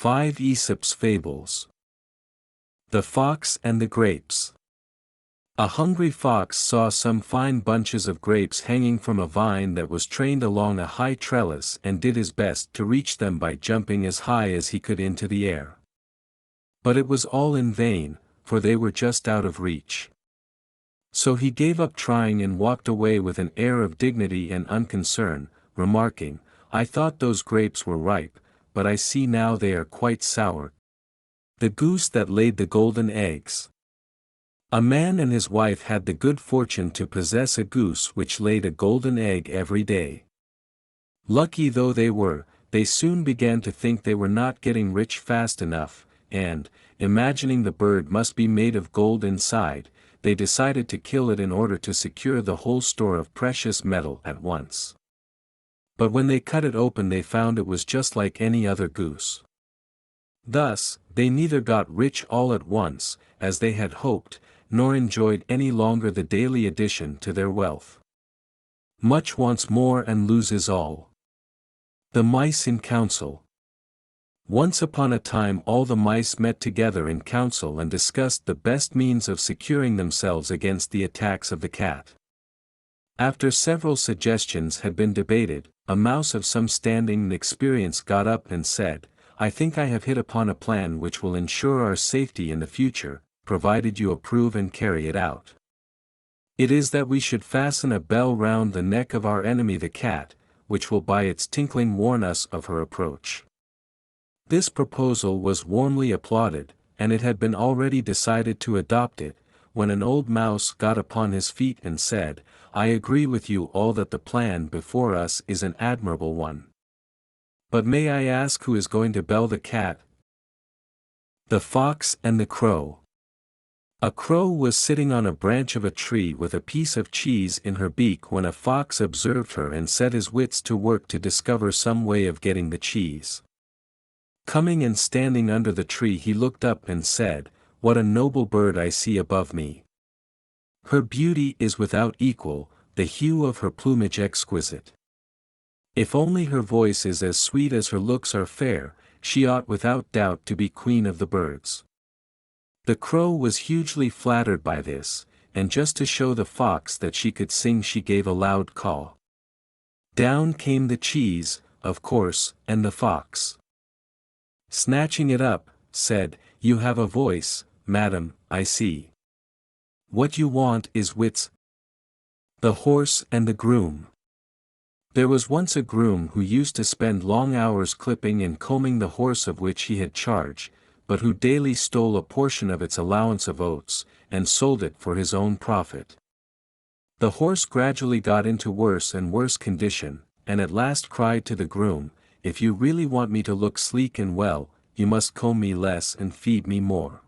5 Aesop's Fables. The Fox and the Grapes. A hungry fox saw some fine bunches of grapes hanging from a vine that was trained along a high trellis and did his best to reach them by jumping as high as he could into the air. But it was all in vain, for they were just out of reach. So he gave up trying and walked away with an air of dignity and unconcern, remarking, "I thought those grapes were ripe, but I see now they are quite sour." The Goose that laid the golden eggs. A man and his wife had the good fortune to possess a goose which laid a golden egg every day. Lucky though they were, they soon began to think they were not getting rich fast enough, and, imagining the bird must be made of gold inside, they decided to kill it in order to secure the whole store of precious metal at once. But when they cut it open they found it was just like any other goose. Thus, they neither got rich all at once, as they had hoped, nor enjoyed any longer the daily addition to their wealth. Much wants more and loses all. The Mice in Council. Once upon a time all the mice met together in council and discussed the best means of securing themselves against the attacks of the cat. After several suggestions had been debated, a mouse of some standing and experience got up and said, "I think I have hit upon a plan which will ensure our safety in the future, provided you approve and carry it out. It is that we should fasten a bell round the neck of our enemy the cat, which will by its tinkling warn us of her approach." This proposal was warmly applauded, and it had been already decided to adopt it, when an old mouse got upon his feet and said, "I agree with you all that the plan before us is an admirable one. But may I ask who is going to bell the cat?" The Fox and the Crow. A crow was sitting on a branch of a tree with a piece of cheese in her beak when a fox observed her and set his wits to work to discover some way of getting the cheese. Coming and standing under the tree he looked up and said, "What a noble bird I see above me. Her beauty is without equal, the hue of her plumage exquisite. If only her voice is as sweet as her looks are fair, she ought without doubt to be queen of the birds." The crow was hugely flattered by this, and just to show the fox that she could sing she gave a loud call. Down came the cheese, of course, and the fox, snatching it up, said, "You have a voice, madam, I see. What you want is wits." The Horse and the Groom. There was once a groom who used to spend long hours clipping and combing the horse of which he had charge, but who daily stole a portion of its allowance of oats, and sold it for his own profit. The horse gradually got into worse and worse condition, and at last cried to the groom, "If you really want me to look sleek and well, you must comb me less and feed me more."